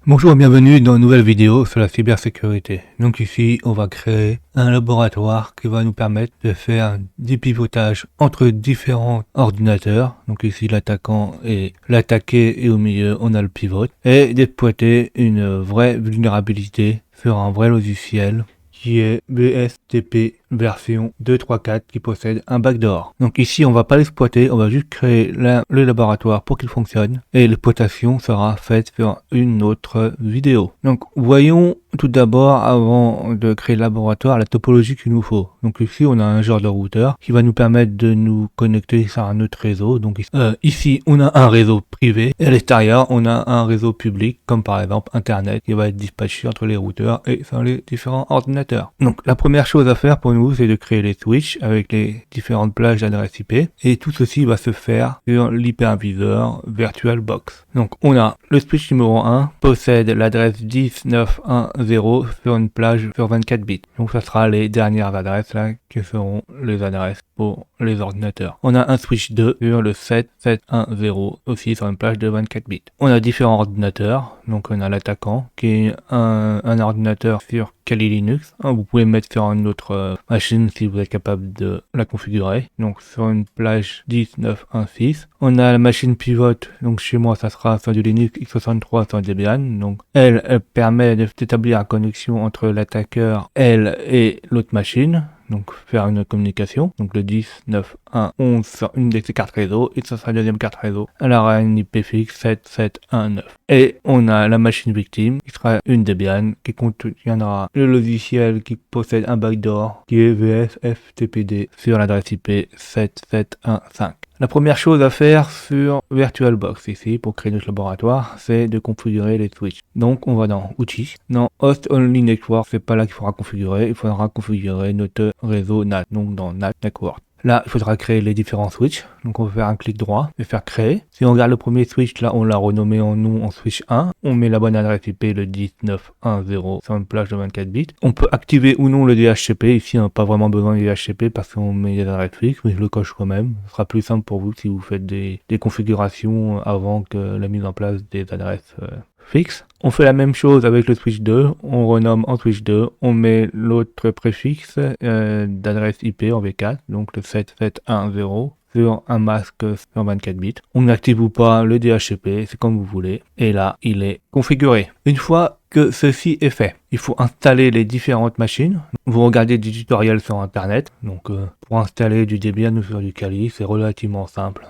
Bonjour et bienvenue dans une nouvelle vidéo sur la cybersécurité. Donc ici, on va créer un laboratoire qui va nous permettre de faire du pivotage entre différents ordinateurs. Donc ici, l'attaquant et l'attaqué et au milieu, on a le pivot. Et d'exploiter une vraie vulnérabilité sur un vrai logiciel qui est BSTP version 2.3.4 qui possède un backdoor. Donc ici on va pas l'exploiter, on va juste créer le laboratoire pour qu'il fonctionne et l'exploitation sera faite sur une autre vidéo. Donc voyons tout d'abord, avant de créer le laboratoire, la topologie qu'il nous faut. Donc ici on a un genre de routeur qui va nous permettre de nous connecter sur un autre réseau. Donc ici on a un réseau privé et à l'extérieur on a un réseau public comme par exemple internet qui va être dispatché entre les routeurs et sur les différents ordinateurs. Donc la première chose à faire pour nous, c'est de créer les switches avec les différentes plages d'adresse IP. Et tout ceci va se faire sur l'hyperviseur VirtualBox. Donc on a le switch numéro 1 possède l'adresse 10.9.1.0 sur une plage sur 24 bits. Donc ça sera les dernières adresses là qui seront les adresses pour les ordinateurs. On a un switch 2 sur le 7.7.1.0 aussi sur une plage de 24 bits. On a différents ordinateurs. Donc on a l'attaquant qui est un ordinateur sur Kali Linux. Vous pouvez mettre sur une autre machine si vous êtes capable de la configurer. Donc sur une plage 10.9.1.6. On a la machine pivot. Donc chez moi ça sera sur du Linux x63 sur Debian. Donc elle permet d'établir la connexion entre l'attaqueur, elle et l'autre machine. Donc faire une communication, donc le 10, 9, 1, 11 sur une de ces cartes réseau, et ça sera la deuxième carte réseau. Elle aura une IP fixe 7, 7, 1, 9. Et on a la machine victime, qui sera une Debian, qui contiendra le logiciel qui possède un backdoor, qui est VSFTPD, sur l'adresse IP 7715. La première chose à faire sur VirtualBox ici pour créer notre laboratoire, c'est de configurer les switches. Donc on va dans Outils, dans Host Only Network, c'est pas là qu'il faudra configurer, il faudra configurer notre réseau NAT, donc dans NAT Network. Là, il faudra créer les différents switches. Donc, on va faire un clic droit et faire créer. Si on regarde le premier switch, là, on l'a renommé en nom en switch 1. On met la bonne adresse IP, le 19.1.0 sur une plage de 24 bits. On peut activer ou non le DHCP. Ici, on n'a pas vraiment besoin du DHCP parce qu'on met des adresses fixes, mais je le coche quand même. Ce sera plus simple pour vous si vous faites des configurations avant que la mise en place des adresses fixe. On fait la même chose avec le switch 2, on renomme en switch 2, on met l'autre préfixe d'adresse IP en V4, donc le 7710 sur un masque sur 24 bits. On active ou pas le DHCP, c'est comme vous voulez, et là il est configuré. Une fois que ceci est fait, il faut installer les différentes machines. Vous regardez des tutoriels sur internet, donc pour installer du Debian ou sur du Kali, c'est relativement simple.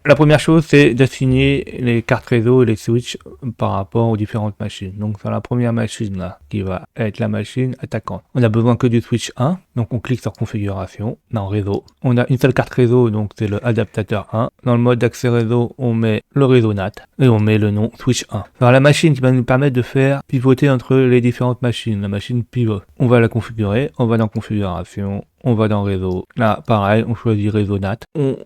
La première chose, c'est d'assigner les cartes réseau et les switches par rapport aux différentes machines. Donc, sur la première machine là, qui va être la machine attaquante, on a besoin que du switch 1. Donc, on clique sur configuration, dans réseau. On a une seule carte réseau, donc c'est le adaptateur 1. Dans le mode d'accès réseau, on met le réseau NAT et on met le nom switch 1. Alors, la machine qui va nous permettre de faire pivoter entre les différentes machines, la machine pivot. On va la configurer, on va dans configuration. On va dans réseau. Là, pareil, on choisit réseau NAT.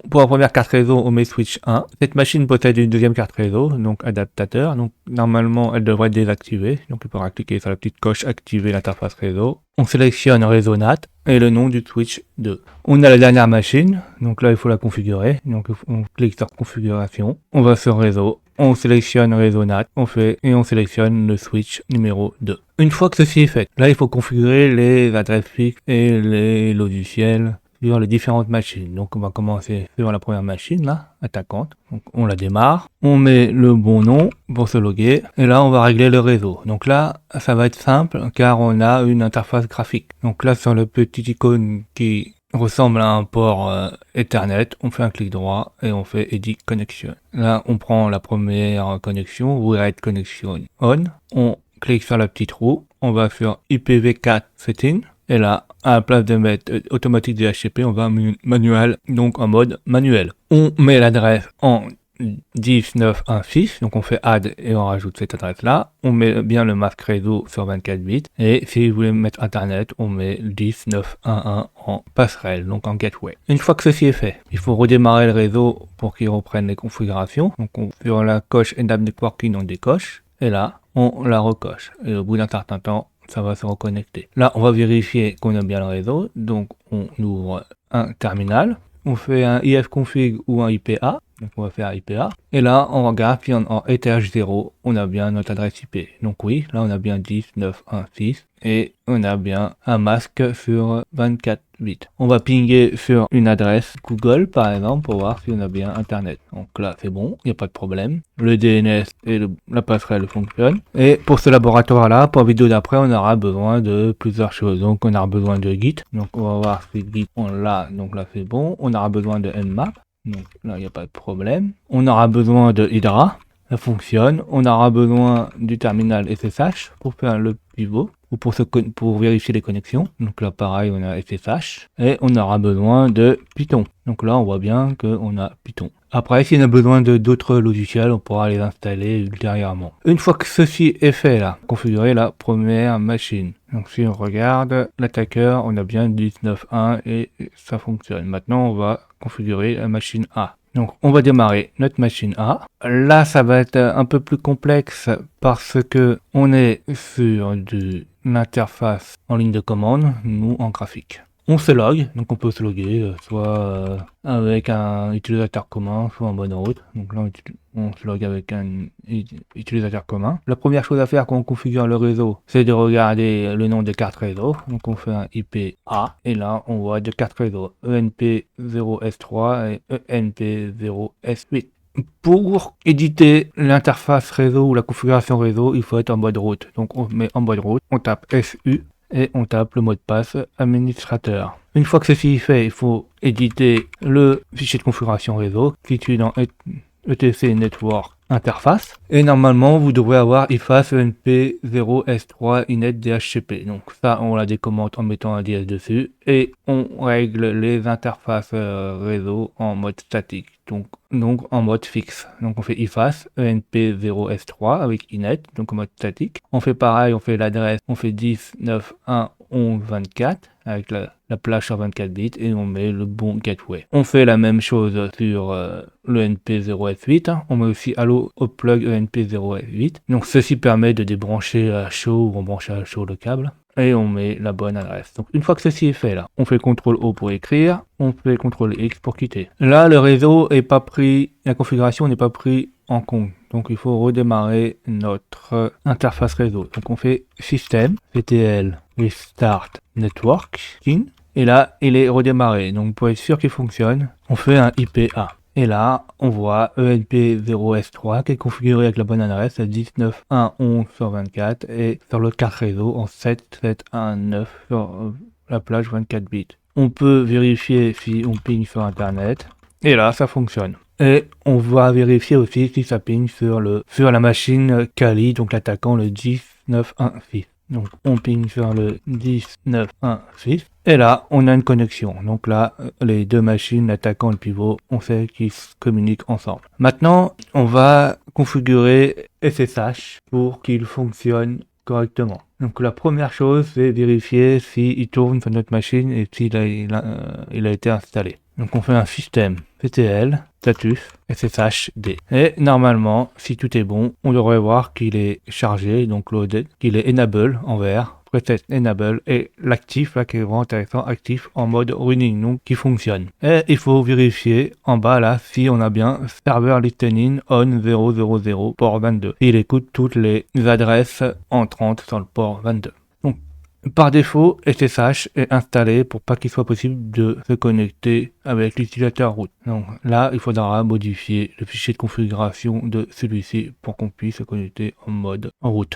Pour la première carte réseau, on met switch 1. Cette machine possède une deuxième carte réseau, donc adaptateur. Donc, normalement, elle devrait être désactivée. Donc, il faudra cliquer sur la petite coche activer l'interface réseau. On sélectionne réseau NAT et le nom du switch 2. On a la dernière machine. Donc là, il faut la configurer. Donc, on clique sur configuration. On va sur réseau. On sélectionne réseau NAT, on sélectionne le switch numéro 2. Une fois que ceci est fait, là il faut configurer les adresses fixes et les logiciels sur les différentes machines. Donc on va commencer sur la première machine là, attaquante. Donc on la démarre, on met le bon nom pour se loguer et là on va régler le réseau. Donc là ça va être simple car on a une interface graphique. Donc là sur le petit icône qui ressemble à un port Ethernet, on fait un clic droit et on fait Edit Connection. Là, on prend la première connexion, Write Connection On. On clique sur la petite roue, on va sur IPv4 Setting. Et là, à la place de mettre automatique DHCP, on va manuel, donc en mode manuel. On met l'adresse en 10.9.1.6, donc on fait add et on rajoute cette adresse là. On met bien le masque réseau sur 24 bits et si vous voulez mettre internet, on met 10.9.1.1 en passerelle, donc en gateway. Une fois que ceci est fait, il faut redémarrer le réseau pour qu'il reprenne les configurations. Donc sur la coche Enable Networking, on décoche et là on la recoche et au bout d'un certain temps ça va se reconnecter. Là on va vérifier qu'on a bien le réseau, donc on ouvre un terminal. On fait un ifconfig ou un IPA Donc on va faire IPA. Et là, on regarde si en ETH0, on a bien notre adresse IP. Donc oui, là on a bien 10.9.1.6 et on a bien un masque sur 24 bits. On va pinguer sur une adresse Google par exemple pour voir si on a bien Internet. Donc là c'est bon, il n'y a pas de problème. Le DNS et la passerelle fonctionnent. Et pour ce laboratoire là, pour la vidéo d'après, on aura besoin de plusieurs choses. Donc on aura besoin de Git. Donc on va voir si Git on l'a. Donc là c'est bon. On aura besoin de Nmap. Donc là, il n'y a pas de problème. On aura besoin de Hydra, ça fonctionne. On aura besoin du terminal SSH pour faire le pivot ou pour vérifier les connexions. Donc là, pareil, on a SSH. Et on aura besoin de Python. Donc là, on voit bien qu'on a Python. Après, si on a besoin de d'autres logiciels, on pourra les installer ultérieurement. Une fois que ceci est fait, là, configurer la première machine. Donc si on regarde l'attaqueur, on a bien 19.1 et ça fonctionne. Maintenant, on va configurer la machine A. Donc on va démarrer notre machine A. Là, ça va être un peu plus complexe parce que on est sur de l'interface en ligne de commande, nous en graphique. On se log, donc on peut se loguer soit avec un utilisateur commun, soit en mode route. Donc là, on se log avec un utilisateur commun. La première chose à faire quand on configure le réseau, c'est de regarder le nom des cartes réseau. Donc on fait un IP A, et là, on voit deux cartes réseau, ENP0S3 et ENP0S8. Pour éditer l'interface réseau ou la configuration réseau, il faut être en mode route. Donc on met en mode route, on tape SU et on tape le mot de passe administrateur. Une fois que ceci est fait, il faut éditer le fichier de configuration réseau situé dans etc network interface. Et normalement, vous devrez avoir IFAS ENP0S3 inet DHCP. Donc ça, on la décommente en mettant un DS dessus. Et on règle les interfaces réseau en mode statique. Donc en mode fixe. Donc on fait IFAS ENP0S3 avec inet, donc en mode statique. On fait pareil, on fait l'adresse, on fait 10.9.1.11.24 avec la plage sur 24 bits et on met le bon gateway. On fait la même chose sur le ENP0S8. On met aussi allo au plug ENP0S8. Donc ceci permet de débrancher à chaud ou on branche à chaud le câble. Et on met la bonne adresse. Donc une fois que ceci est fait là, on fait CTRL O pour écrire, on fait CTRL X pour quitter. Là le réseau est pas pris, la configuration n'est pas pris en compte. Donc il faut redémarrer notre interface réseau. Donc on fait System, VTL, Restart Networking. Et là il est redémarré. Donc pour être sûr qu'il fonctionne, on fait un IPA. Et là, on voit ENP0S3 qui est configuré avec la bonne adresse à 19.1.11.24 et sur l'autre carte réseau en 7.7.1.9 sur la plage 24 bits. On peut vérifier si on ping sur Internet. Et là, ça fonctionne. Et on va vérifier aussi si ça ping sur la machine Kali, donc l'attaquant le 10.9.1.6. Donc on ping sur le 10.9.1.6 et là on a une connexion. Donc là les deux machines, l'attaquant et le pivot, on sait qu'ils se communiquent ensemble. Maintenant on va configurer SSH pour qu'il fonctionne correctement. Donc la première chose c'est vérifier s'il tourne sur notre machine et s'il a été installé. Donc on fait un système VTL, status, SSHD. Et normalement, si tout est bon, on devrait voir qu'il est chargé, donc loaded, qu'il est enable en vert, preset enable, et l'actif, là qui est vraiment intéressant, actif en mode running, donc qui fonctionne. Et il faut vérifier en bas là si on a bien server listening on 000 port 22. Il écoute toutes les adresses entrantes sur le port 22. Par défaut, SSH est installé pour pas qu'il soit possible de se connecter avec l'utilisateur root. Donc là, il faudra modifier le fichier de configuration de celui-ci pour qu'on puisse se connecter en mode root.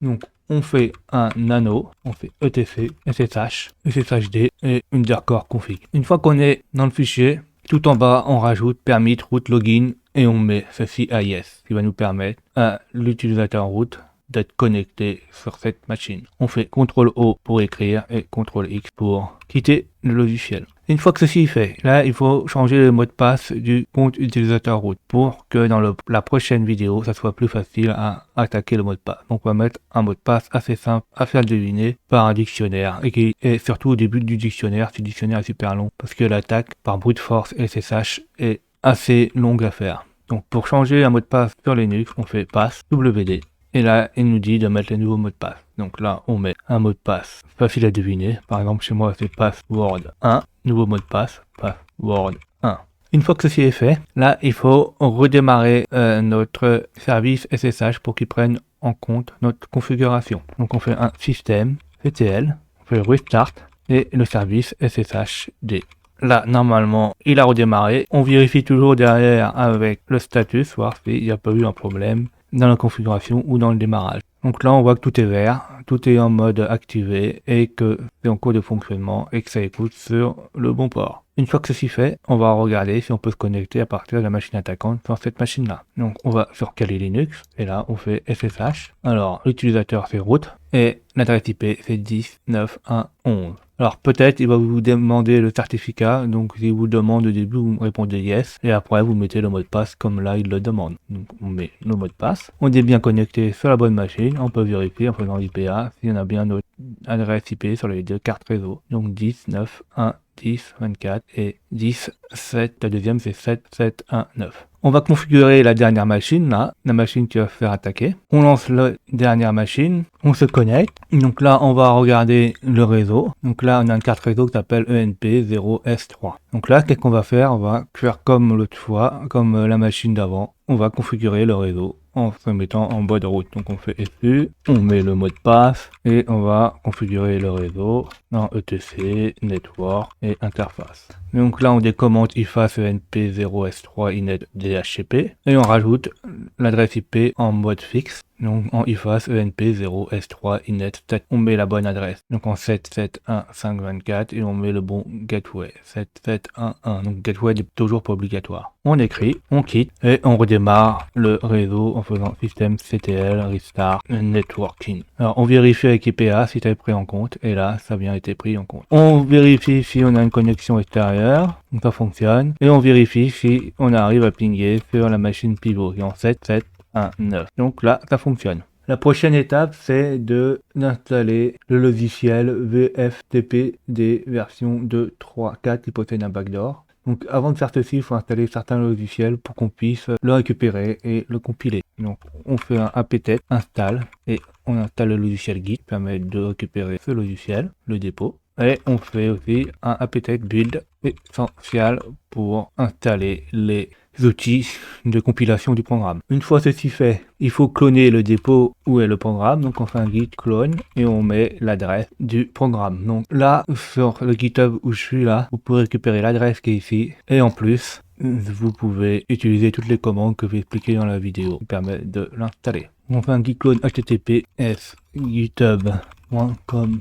Donc on fait un nano, on fait etc, SSH, SSHD et underscore config. Une fois qu'on est dans le fichier, tout en bas, on rajoute permit root login et on met ceci à yes, qui va nous permettre à l'utilisateur root d'être connecté sur cette machine. On fait CTRL O pour écrire et CTRL X pour quitter le logiciel. Une fois que ceci est fait, là il faut changer le mot de passe du compte utilisateur root pour que dans la prochaine vidéo ça soit plus facile à attaquer le mot de passe. Donc on va mettre un mot de passe assez simple à faire deviner par un dictionnaire et qui est surtout au début du dictionnaire. Ce dictionnaire est super long parce que l'attaque par brute force SSH est assez longue à faire. Donc pour changer un mot de passe sur Linux, on fait pass WD. Et là, il nous dit de mettre le nouveau mot de passe. Donc là, on met un mot de passe facile à deviner. Par exemple, chez moi, c'est password 1. Nouveau mot de passe, password 1. Une fois que ceci est fait, là, il faut redémarrer notre service SSH pour qu'il prenne en compte notre configuration. Donc, on fait un système CTL, on fait restart et le service SSHD. Là, normalement, il a redémarré. On vérifie toujours derrière avec le status, voir s'il n'y a pas eu un problème dans la configuration ou dans le démarrage. Donc là, on voit que tout est vert, tout est en mode activé et que c'est en cours de fonctionnement et que ça écoute sur le bon port. Une fois que ceci fait, on va regarder si on peut se connecter à partir de la machine attaquante sur cette machine-là. Donc on va sur Kali Linux et là on fait SSH. Alors l'utilisateur c'est root et l'adresse IP c'est 10.9.1.11. Alors peut-être il va vous demander le certificat, donc s'il vous demande au début, vous répondez yes, et après vous mettez le mot de passe comme là il le demande. Donc on met le mot de passe, on est bien connecté sur la bonne machine, on peut vérifier en faisant l'IPA s'il y en a bien notre adresse IP sur les deux cartes réseau, donc 10.9.1. 10, 24 et 10, 7, la deuxième c'est 7, 7, 1, 9. On va configurer la dernière machine là, la machine qui va se faire attaquer. On lance la dernière machine, on se connecte. Donc là on va regarder le réseau. Donc là on a une carte réseau qui s'appelle ENP0S3. Donc là qu'est-ce qu'on va faire? On va faire comme l'autre fois, comme la machine d'avant. On va configurer le réseau en se mettant en mode route. Donc on fait SU, on met le mot de passe et on va configurer le réseau dans ETC, Network et Interface. Donc là on décommente IFAS ENP0S3 inet DHCP et on rajoute l'adresse IP en mode fixe. Donc en IFAS ENP0S3 inet 7, on met la bonne adresse. Donc en 771.5.24 et on met le bon gateway 7.7.1.1. Donc gateway n'est toujours pas obligatoire. On écrit, on quitte et on redémarre le réseau en faisant système CTL restart networking. Alors on vérifie avec IPA si ça est pris en compte et là ça a bien été pris en compte. On vérifie si on a une connexion extérieure, donc ça fonctionne, et on vérifie si on arrive à pinguer sur la machine pivot qui est en 7.7.1.9. Donc là ça fonctionne. La prochaine étape, c'est d'installer le logiciel VFTPD version 2.3.4 qui possède un backdoor. Donc avant de faire ceci, il faut installer certains logiciels pour qu'on puisse le récupérer et le compiler. Donc on fait un apt install et on installe le logiciel Git qui permet de récupérer ce logiciel, le dépôt. Et on fait aussi un apt build essentiel pour installer les outils de compilation du programme. Une fois ceci fait, il faut cloner le dépôt où est le programme. Donc on fait un git clone et on met l'adresse du programme. Donc là, sur le GitHub où je suis là, vous pouvez récupérer l'adresse qui est ici. Et en plus, vous pouvez utiliser toutes les commandes que j'ai expliquées dans la vidéo qui permettent de l'installer. On fait un git clone https github.com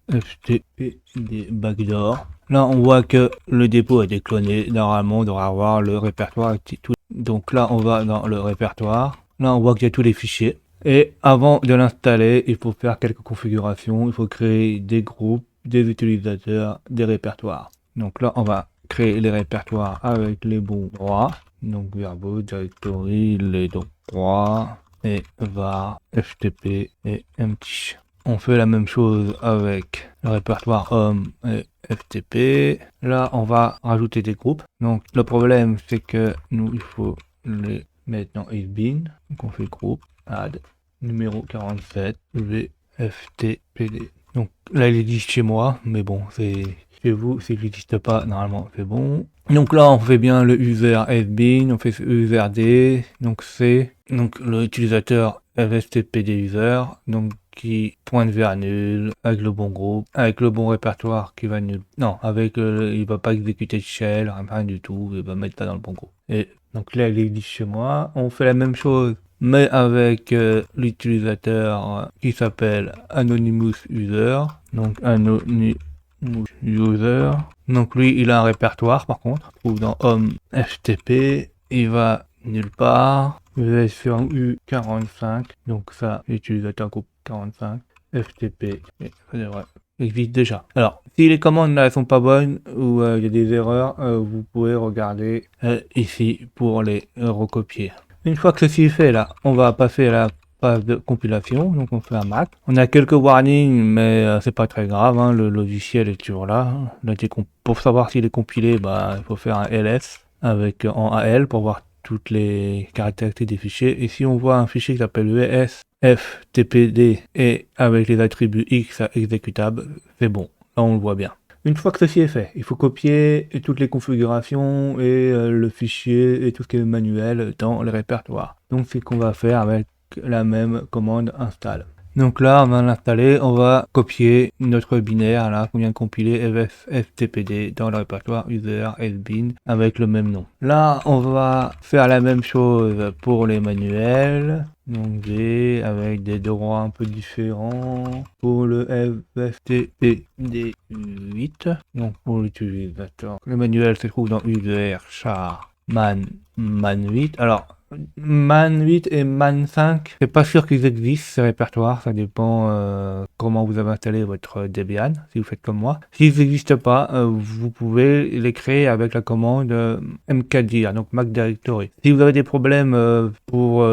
ftpd backdoor. Là, on voit que le dépôt est décloné. Normalement, on devrait avoir le répertoire actif. Donc là, on va dans le répertoire. Là, on voit qu'il y a tous les fichiers. Et avant de l'installer, il faut faire quelques configurations. Il faut créer des groupes, des utilisateurs, des répertoires. Donc là, on va créer les répertoires avec les bons droits. Donc Verbo, Directory, les droits, et var, ftp et empty. On fait la même chose avec le répertoire home et FTP. Là, on va rajouter des groupes. Donc, le problème, c'est que nous, il faut les mettre dans isbin. Donc, on fait groupe, add, numéro 47, VFTPD. Donc, là, il existe chez moi, mais bon, c'est chez vous, s'il n'existe pas, normalement, c'est bon. Donc là, on fait bien le user sbin, on fait userd, donc c'est donc l'utilisateur FSTPD user, donc qui pointe vers nul, avec le bon groupe, avec le bon répertoire qui va nul. Non, avec il va pas exécuter de shell, rien du tout, il va mettre ça dans le bon groupe. Et donc là, il existe chez moi. On fait la même chose, mais avec l'utilisateur qui s'appelle Anonymous User. Donc Anonymous User. Donc lui, il a un répertoire par contre. On trouve dans Home FTP. Il va nulle part. Vous allez sur U45. Donc ça, utilisateur groupe 45. FTP. Et ça devrait existe déjà. Alors, si les commandes ne sont pas bonnes ou il y a des erreurs, vous pouvez regarder ici pour les recopier. Une fois que ceci est fait, là, on va passer à la phase de compilation. Donc on fait un Mac. On a quelques warnings, mais c'est pas très grave. Hein, le logiciel est toujours là. Pour savoir s'il est compilé, bah, il faut faire un ls avec en AL pour voir toutes les caractéristiques des fichiers. Et si on voit un fichier qui s'appelle VSFTPD et avec les attributs X à exécutable, c'est bon. Là, on le voit bien. Une fois que ceci est fait, il faut copier toutes les configurations et le fichier et tout ce qui est manuel dans le répertoire. Donc c'est ce qu'on va faire avec la même commande install. Donc là, on va l'installer, on va copier notre binaire là qu'on vient de compiler ftpd dans le répertoire user sbin avec le même nom. Là, on va faire la même chose pour les manuels. Donc V avec des droits un peu différents pour le ftpd 8. Donc pour l'utilisateur, le manuel se trouve dans user char man 8. Alors man 8 et man 5, c'est pas sûr qu'ils existent ces répertoires, ça dépend comment vous avez installé votre Debian, si vous faites comme moi. S'ils n'existent pas, vous pouvez les créer avec la commande mkdir, donc Mac Directory. Si vous avez des problèmes pour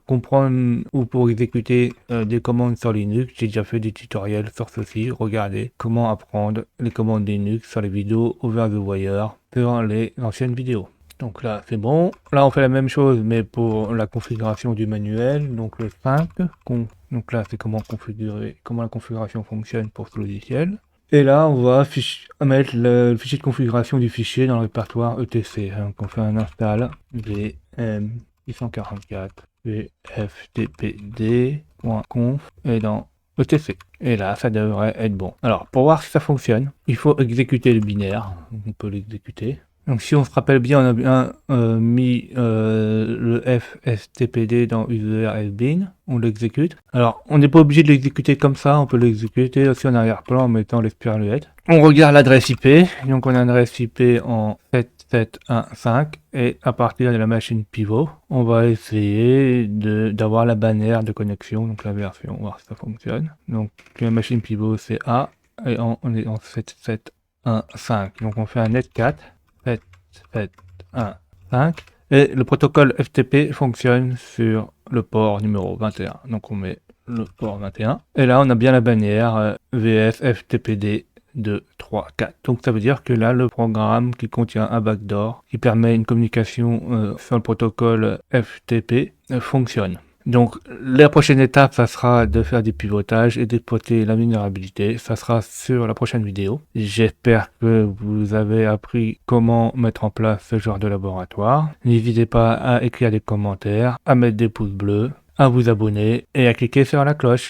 comprendre ou pour exécuter des commandes sur Linux, j'ai déjà fait des tutoriels sur ceci, regardez comment apprendre les commandes Linux sur les vidéos over the wire sur les anciennes vidéos. Donc là, c'est bon. Là, on fait la même chose, mais pour la configuration du manuel. Donc le 5. Donc là, c'est comment configurer, comment la configuration fonctionne pour ce logiciel. Et là, on va mettre le fichier de configuration du fichier dans le répertoire etc. Donc on fait un install vm 644 vftpd.conf et dans etc. Et là, ça devrait être bon. Alors, pour voir si ça fonctionne, il faut exécuter le binaire. On peut l'exécuter. Donc si on se rappelle bien, on a bien mis le fstpd dans user sbin, on l'exécute. Alors on n'est pas obligé de l'exécuter comme ça, on peut l'exécuter aussi en arrière-plan en mettant l'esperluette. On regarde l'adresse IP, donc on a une adresse IP en 7715 et à partir de la machine pivot, on va essayer d'avoir la bannière de connexion, donc la version, voir si ça fonctionne. Donc la machine pivot c'est A et on est en 7715, donc on fait un net 4. 7.7.1.5 et le protocole FTP fonctionne sur le port numéro 21. Donc on met le port 21 et là on a bien la bannière VS FTPD 2, 3, 4. Donc ça veut dire que là le programme qui contient un backdoor qui permet une communication sur le protocole FTP fonctionne. Donc la prochaine étape, ça sera de faire des pivotages et d'exploiter la vulnérabilité. Ça sera sur la prochaine vidéo. J'espère que vous avez appris comment mettre en place ce genre de laboratoire. N'hésitez pas à écrire des commentaires, à mettre des pouces bleus, à vous abonner et à cliquer sur la cloche.